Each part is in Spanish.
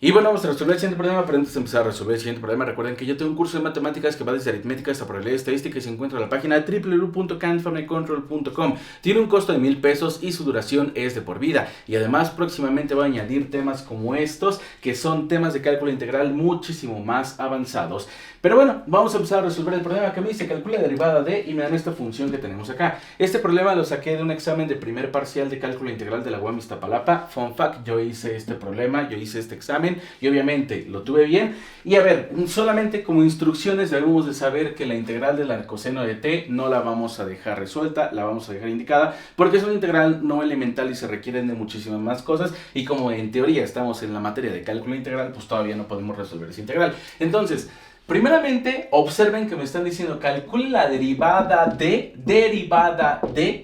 Y bueno, vamos a resolver el siguiente problema, pero antes de empezar a resolver el siguiente problema, recuerden que yo tengo un curso de matemáticas que va desde aritmética hasta probabilidad estadística y se encuentra en la página www.canfamycontrol.com. Tiene un costo de 1000 pesos y su duración es de por vida. Y además próximamente voy a añadir temas como estos, que son temas de cálculo integral muchísimo más avanzados. Pero bueno, vamos a empezar a resolver el problema que me dice: calcula la derivada de, y me dan esta función que tenemos acá. Este problema lo saqué de un examen de primer parcial de cálculo integral de la UAM Iztapalapa. Fun fact, yo hice este problema, yo hice este examen y obviamente lo tuve bien. Y a ver, solamente como instrucciones debemos de saber que la integral del arcoseno de t no la vamos a dejar resuelta, la vamos a dejar indicada, porque es una integral no elemental y se requieren de muchísimas más cosas, y como en teoría estamos en la materia de cálculo integral, pues todavía no podemos resolver esa integral. Entonces, primeramente, observen que me están diciendo calcule la derivada de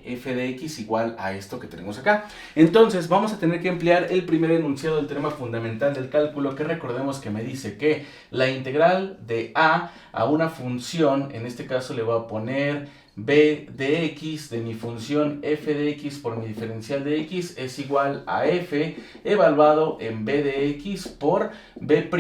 f de x igual a esto que tenemos acá. Entonces vamos a tener que emplear el primer enunciado del teorema fundamental del cálculo, que recordemos que me dice que la integral de a una función, en este caso le voy a poner b de x de mi función f de x por mi diferencial de x, es igual a f evaluado en b de x por b'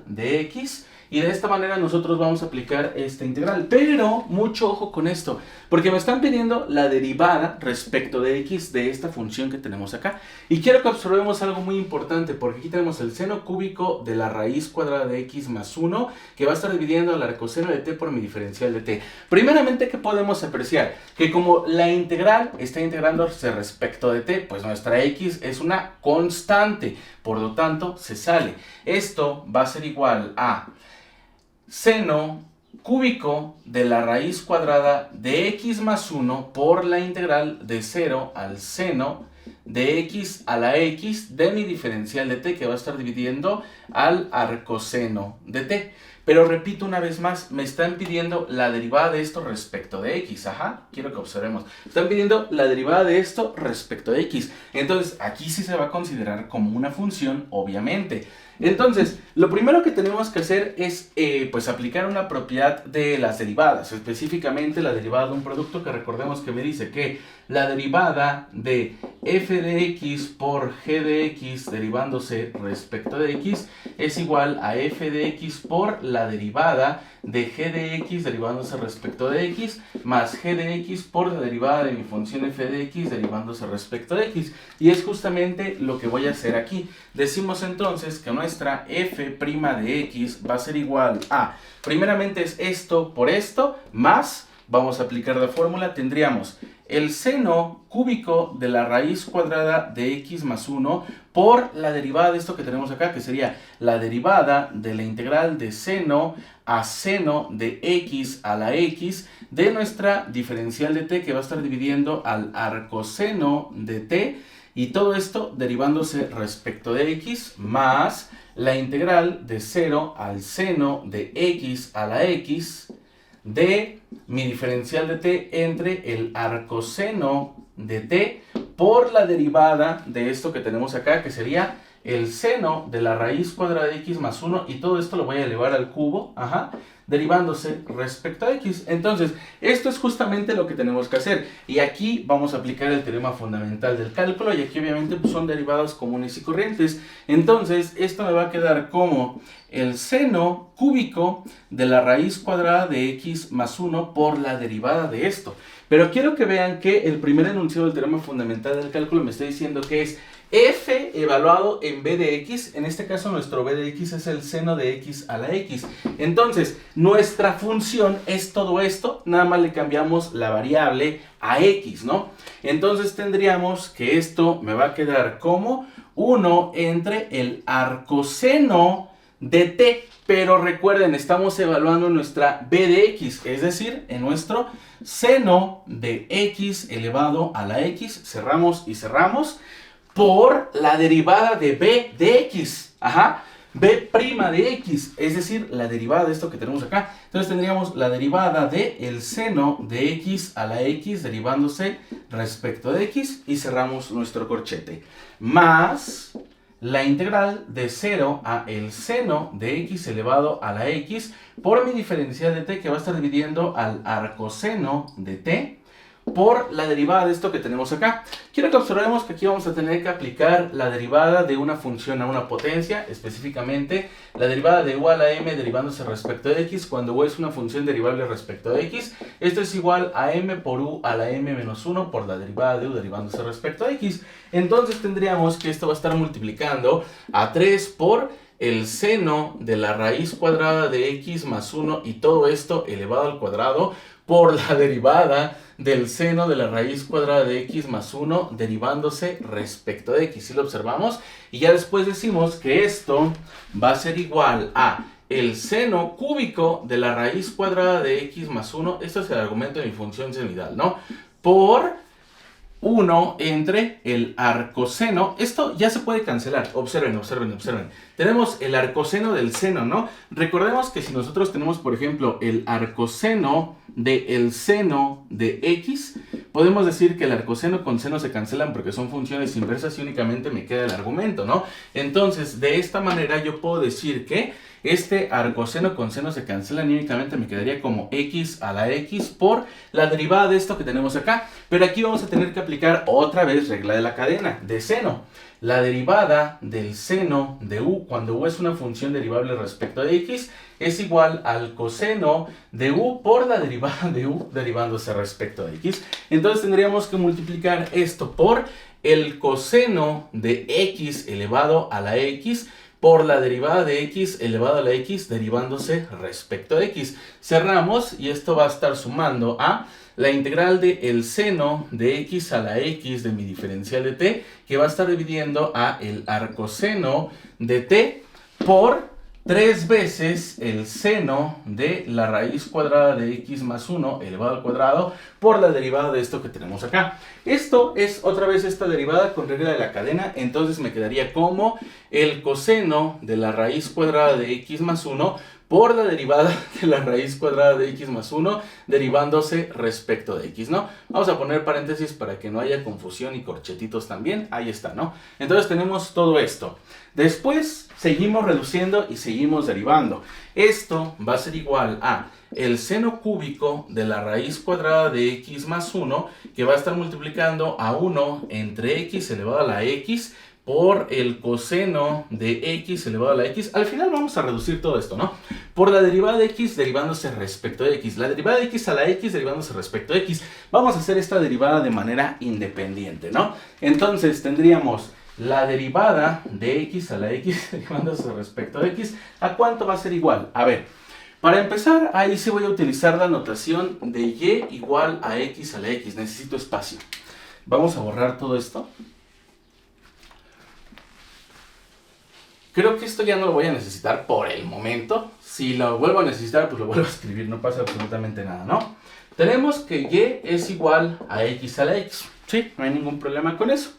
de x. Y de esta manera nosotros vamos a aplicar esta integral. Pero mucho ojo con esto, porque me están pidiendo la derivada respecto de x de esta función que tenemos acá. Y quiero que observemos algo muy importante, porque aquí tenemos el seno cúbico de la raíz cuadrada de x más 1, que va a estar dividiendo al arcoseno de t por mi diferencial de t. Primeramente, ¿qué podemos apreciar? Que como la integral está integrándose respecto de t, pues nuestra x es una constante, por lo tanto se sale. Esto va a ser igual a seno cúbico de la raíz cuadrada de x más 1 por la integral de 0 al seno de x a la x de mi diferencial de t, que va a estar dividiendo al arcoseno de t. Pero repito una vez más, me están pidiendo la derivada de esto respecto de x. Ajá, quiero que observemos. Están pidiendo la derivada de esto respecto de x. Entonces, aquí sí se va a considerar como una función, obviamente. Entonces, lo primero que tenemos que hacer es pues aplicar una propiedad de las derivadas, específicamente la derivada de un producto, que recordemos que me dice que la derivada de f de x por g de x derivándose respecto de x es igual a f de x por la derivada de g de x derivándose respecto de x más g de x por la derivada de mi función f de x derivándose respecto de x. Y es justamente lo que voy a hacer aquí. Decimos entonces que nuestra f' de x va a ser igual a, primeramente es esto por esto, más, vamos a aplicar la fórmula, tendríamos el seno cúbico de la raíz cuadrada de x más 1 por la derivada de esto que tenemos acá, que sería la derivada de la integral de seno a seno de x a la x de nuestra diferencial de t, que va a estar dividiendo al arcoseno de t, y todo esto derivándose respecto de x, más la integral de 0 al seno de x a la x de mi diferencial de t entre el arcoseno de t por la derivada de esto que tenemos acá, que sería el seno de la raíz cuadrada de x más 1, y todo esto lo voy a elevar al cubo, derivándose respecto a x. Entonces, esto es justamente lo que tenemos que hacer. Y aquí vamos a aplicar el teorema fundamental del cálculo, y aquí obviamente pues, son derivadas comunes y corrientes. Entonces, esto me va a quedar como el seno cúbico de la raíz cuadrada de x más 1 por la derivada de esto. Pero quiero que vean que el primer enunciado del teorema fundamental del cálculo me está diciendo que es f evaluado en b de x. En este caso nuestro b de x es el seno de x a la x. Entonces nuestra función es todo esto, nada más le cambiamos la variable a x, ¿no? Entonces tendríamos que esto me va a quedar como 1 entre el arcoseno de t. Pero recuerden, estamos evaluando nuestra b de x, es decir, en nuestro seno de x elevado a la x, cerramos y cerramos, por la derivada de b de x, b' de x, es decir, la derivada de esto que tenemos acá. Entonces tendríamos la derivada de el seno de x a la x derivándose respecto de x, y cerramos nuestro corchete, más la integral de 0 a el seno de x elevado a la x por mi diferencial de t, que va a estar dividiendo al arcoseno de t por la derivada de esto que tenemos acá. Quiero que observemos que aquí vamos a tener que aplicar la derivada de una función a una potencia, específicamente la derivada de u a la m derivándose respecto de x, cuando u es una función derivable respecto de x. Esto es igual a m por u a la m menos 1 por la derivada de u derivándose respecto de x. Entonces tendríamos que esto va a estar multiplicando a 3 por el seno de la raíz cuadrada de x más 1 y todo esto elevado al cuadrado por la derivada del seno de la raíz cuadrada de x más 1 derivándose respecto de x. ¿Sí lo observamos? Y ya después decimos que esto va a ser igual a el seno cúbico de la raíz cuadrada de x más 1. Esto es el argumento de mi función senoidal, ¿no? Por 1 entre el arcoseno. Esto ya se puede cancelar. Observen. Tenemos el arcoseno del seno, ¿no? Recordemos que si nosotros tenemos, por ejemplo, el arcoseno del seno de x, podemos decir que el arcoseno con seno se cancelan porque son funciones inversas y únicamente me queda el argumento, ¿no? Entonces, de esta manera yo puedo decir que este arcoseno con seno se cancelan y únicamente me quedaría como x a la x por la derivada de esto que tenemos acá. Pero aquí vamos a tener que aplicar otra vez regla de la cadena de seno. La derivada del seno de u, cuando u es una función derivable respecto de x, es igual al coseno de u por la derivada de u derivándose respecto de x. Entonces tendríamos que multiplicar esto por el coseno de x elevado a la x por la derivada de x elevado a la x derivándose respecto de x. Cerramos y esto va a estar sumando a la integral de el seno de x a la x de mi diferencial de t, que va a estar dividiendo a el arcoseno de t por 3 veces el seno de la raíz cuadrada de x más 1 elevado al cuadrado por la derivada de esto que tenemos acá. Esto es otra vez esta derivada con regla de la cadena, entonces me quedaría como el coseno de la raíz cuadrada de x más 1 por la derivada de la raíz cuadrada de x más 1 derivándose respecto de x, ¿no? Vamos a poner paréntesis para que no haya confusión y corchetitos también. Ahí está, ¿no? Entonces tenemos todo esto. Después seguimos reduciendo y seguimos derivando. Esto va a ser igual a el seno cúbico de la raíz cuadrada de x más 1, que va a estar multiplicando a 1 entre x elevado a la x por el coseno de x elevado a la x. Al final vamos a reducir todo esto, ¿no? Por la derivada de x derivándose respecto de x. La derivada de x a la x derivándose respecto de x. Vamos a hacer esta derivada de manera independiente, ¿no? Entonces tendríamos la derivada de x a la x derivándose respecto de x. ¿A cuánto va a ser igual? A ver, para empezar, ahí sí voy a utilizar la notación de y igual a x a la x. Necesito espacio. Vamos a borrar todo esto. Creo que esto ya no lo voy a necesitar por el momento. Si lo vuelvo a necesitar, pues lo vuelvo a escribir, no pasa absolutamente nada, ¿no? Tenemos que y es igual a x a la x. Sí, no hay ningún problema con eso.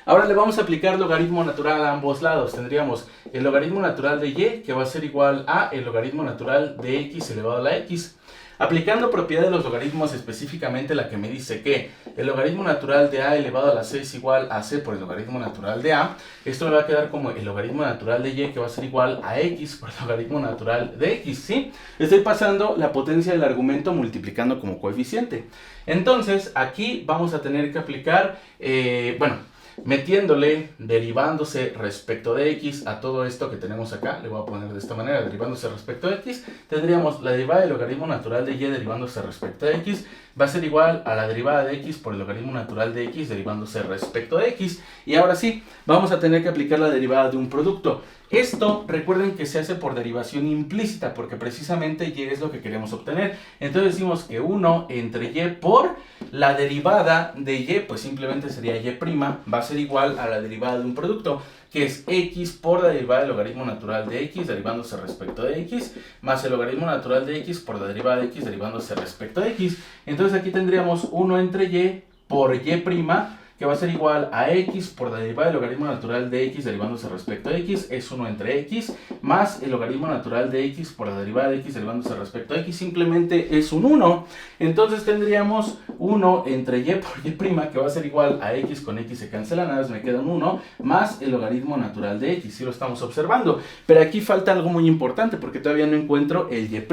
Ahora le vamos a aplicar logaritmo natural a ambos lados. Tendríamos el logaritmo natural de y, que va a ser igual a el logaritmo natural de x elevado a la x. Aplicando propiedad de los logaritmos, específicamente la que me dice que el logaritmo natural de a elevado a la c es igual a c por el logaritmo natural de a, esto me va a quedar como el logaritmo natural de y, que va a ser igual a x por el logaritmo natural de x, ¿sí? Estoy pasando la potencia del argumento multiplicando como coeficiente. Entonces, aquí vamos a tener que aplicar, metiéndole derivándose respecto de x a todo esto que tenemos acá, le voy a poner de esta manera, derivándose respecto de x, tendríamos la derivada del logaritmo natural de y derivándose respecto de x, va a ser igual a la derivada de x por el logaritmo natural de x derivándose respecto de x. Y ahora sí, vamos a tener que aplicar la derivada de un producto. Esto, recuerden que se hace por derivación implícita, porque precisamente y es lo que queremos obtener. Entonces decimos que 1 entre y por la derivada de y, pues simplemente sería y', va a ser igual a la derivada de un producto, que es x por la derivada del logaritmo natural de x derivándose respecto de x, más el logaritmo natural de x por la derivada de x derivándose respecto de x. Entonces aquí tendríamos 1 entre y por y', que va a ser igual a x por la derivada del logaritmo natural de x derivándose respecto a x, es 1 entre x, más el logaritmo natural de x por la derivada de x derivándose respecto a x, simplemente es un 1. Entonces tendríamos 1 entre y por y', que va a ser igual a x con x se cancela, nada más me queda un 1, más el logaritmo natural de x, si lo estamos observando. Pero aquí falta algo muy importante, porque todavía no encuentro el y'.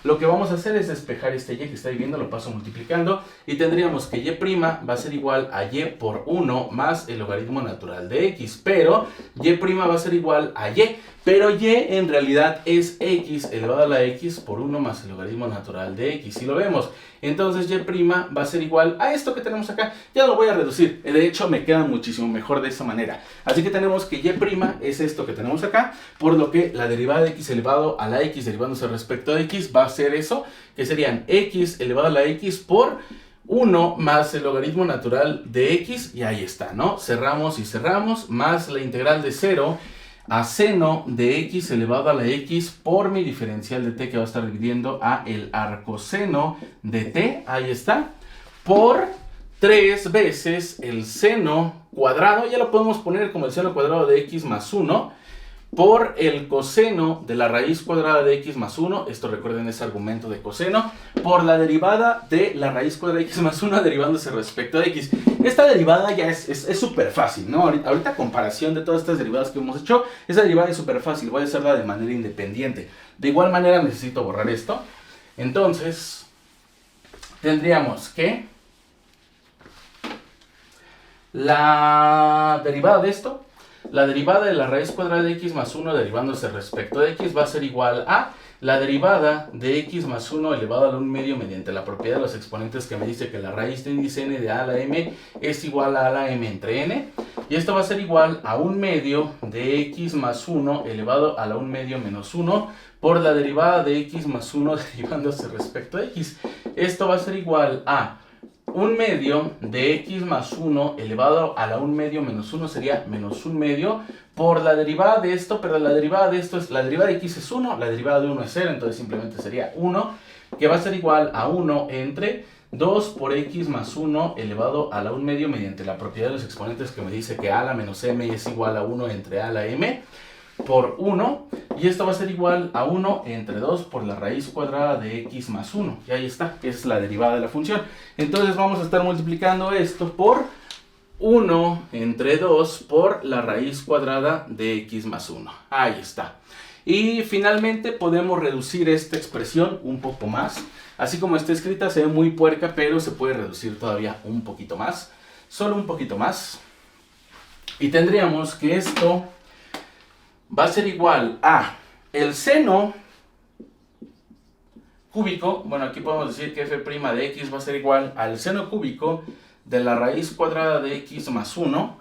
Lo que vamos a hacer es despejar este y que está ahí viendo, lo paso multiplicando, y tendríamos que y' va a ser igual a y por 1 más el logaritmo natural de x, pero y' va a ser igual a y, pero y en realidad es x elevado a la x por 1 más el logaritmo natural de x, si lo vemos. Entonces y' va a ser igual a esto que tenemos acá. Ya lo voy a reducir, de hecho me queda muchísimo mejor de esa manera. Así que tenemos que y' es esto que tenemos acá, por lo que la derivada de x elevado a la x derivándose respecto a x va a ser eso, que serían x elevado a la x por 1 más el logaritmo natural de x, y ahí está, ¿no? Cerramos y cerramos, más la integral de 0 a seno de x elevado a la x por mi diferencial de t, que va a estar dividiendo a el arcoseno de t, ahí está, por 3 veces el seno cuadrado, ya lo podemos poner como el seno cuadrado de x más 1, por el coseno de la raíz cuadrada de x más 1, esto recuerden es argumento de coseno, por la derivada de la raíz cuadrada de x más 1 derivándose respecto a x. Esta derivada ya es súper fácil, ¿no? Ahorita a comparación de todas estas derivadas que hemos hecho, esa derivada es súper fácil, voy a hacerla de manera independiente. De igual manera necesito borrar esto, entonces tendríamos que la derivada de esto, la derivada de la raíz cuadrada de x más 1 derivándose respecto de x va a ser igual a la derivada de x más 1 elevado a la 1 medio mediante la propiedad de los exponentes, que me dice que la raíz de índice n de a la m es igual a la m entre n. Y esto va a ser igual a 1 medio de x más 1 elevado a la 1 medio menos 1 por la derivada de x más 1 derivándose respecto a x. Esto va a ser igual a 1 medio de x más 1 elevado a la 1 medio menos 1 sería menos 1 medio por la derivada de esto, pero la derivada de esto es, la derivada de x es 1, la derivada de 1 es 0, entonces simplemente sería 1, que va a ser igual a 1 entre 2 por x más 1 elevado a la 1 medio mediante la propiedad de los exponentes, que me dice que a la menos m es igual a 1 entre a la m por 1, y esto va a ser igual a 1 entre 2 por la raíz cuadrada de x más 1, y ahí está, es la derivada de la función. Entonces vamos a estar multiplicando esto por 1 entre 2 por la raíz cuadrada de x más 1, ahí está. Y finalmente podemos reducir esta expresión un poco más, así como está escrita se ve muy puerca, pero se puede reducir todavía un poquito más, solo un poquito más, y tendríamos que esto va a ser igual a el seno cúbico, bueno, aquí podemos decir que f' de x va a ser igual al seno cúbico de la raíz cuadrada de x más 1,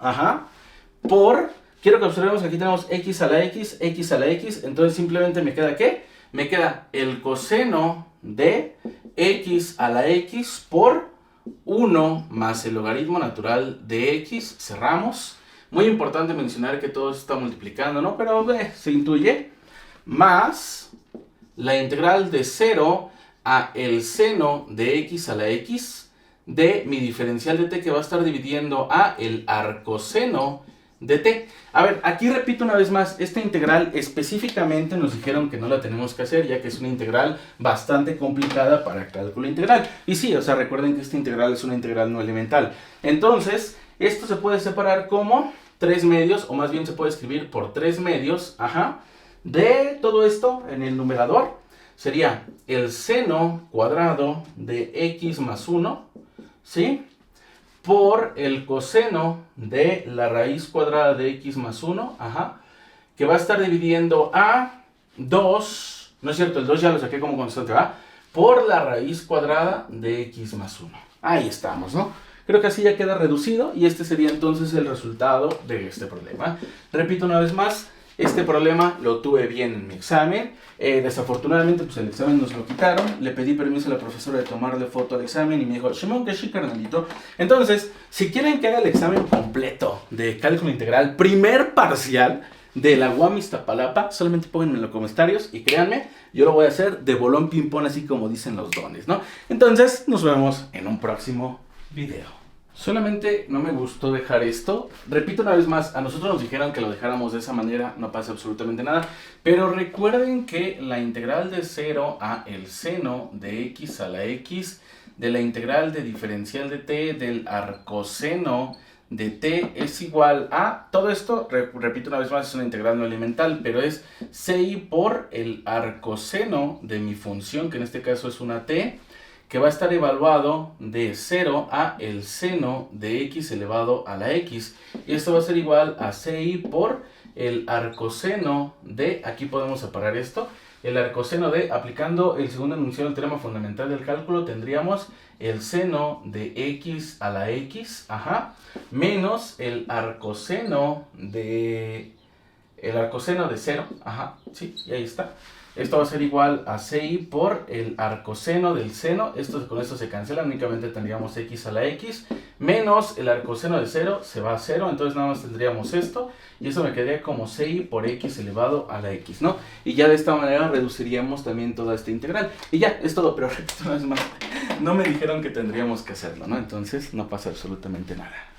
por, quiero que observemos que aquí tenemos x a la x, entonces simplemente me queda ¿qué? Me queda el coseno de x a la x por 1 más el logaritmo natural de x, cerramos. Muy importante mencionar que todo esto está multiplicando, ¿no? Pero se intuye. Más la integral de 0 a el seno de x a la x de mi diferencial de t, que va a estar dividiendo a el arcoseno de t. A ver, aquí repito una vez más, esta integral específicamente nos dijeron que no la tenemos que hacer, ya que es una integral bastante complicada para cálculo integral. Y sí, o sea, recuerden que esta integral es una integral no elemental. Entonces, esto se puede separar como 3 medios, o más bien se puede escribir por 3 medios, de todo esto en el numerador. Sería el seno cuadrado de x más 1, ¿sí? Por el coseno de la raíz cuadrada de x más 1, que va a estar dividiendo a 2, no es cierto, el 2 ya lo saqué como constante, por la raíz cuadrada de x más 1. Ahí estamos, ¿no? Creo que así ya queda reducido y este sería entonces el resultado de este problema. Repito una vez más, este problema lo tuve bien en mi examen. Desafortunadamente, pues el examen nos lo quitaron. Le pedí permiso a la profesora de tomarle foto al examen y me dijo, Shimon, que sí, carnalito. Entonces, si quieren que haga el examen completo de cálculo integral, primer parcial de la UAM Iztapalapa, solamente pónganme en los comentarios y créanme, yo lo voy a hacer de bolón ping-pong, así como dicen los dones, ¿no? Entonces, nos vemos en un próximo video. Solamente no me gustó dejar esto. Repito una vez más, a nosotros nos dijeron que lo dejáramos de esa manera, no pasa absolutamente nada. Pero recuerden que la integral de 0 a el seno de x a la x, de la integral de diferencial de t, del arcoseno de t es igual a, todo esto, repito una vez más, es una integral no elemental, pero es ci por el arcoseno de mi función, que en este caso es una t, que va a estar evaluado de 0 a el seno de x elevado a la x. Y esto va a ser igual a ci por el arcoseno de, aquí podemos separar esto, el arcoseno de, aplicando el segundo enunciado del teorema fundamental del cálculo, tendríamos el seno de x a la x, menos el arcoseno de 0, sí, y ahí está. Esto va a ser igual a ci por el arcoseno del seno, con esto se cancela, únicamente tendríamos x a la x, menos el arcoseno de 0, se va a 0, entonces nada más tendríamos esto, y eso me quedaría como ci por x elevado a la x, ¿no? Y ya de esta manera reduciríamos también toda esta integral, y ya, es todo, pero repito una vez más, no me dijeron que tendríamos que hacerlo, ¿no? Entonces no pasa absolutamente nada.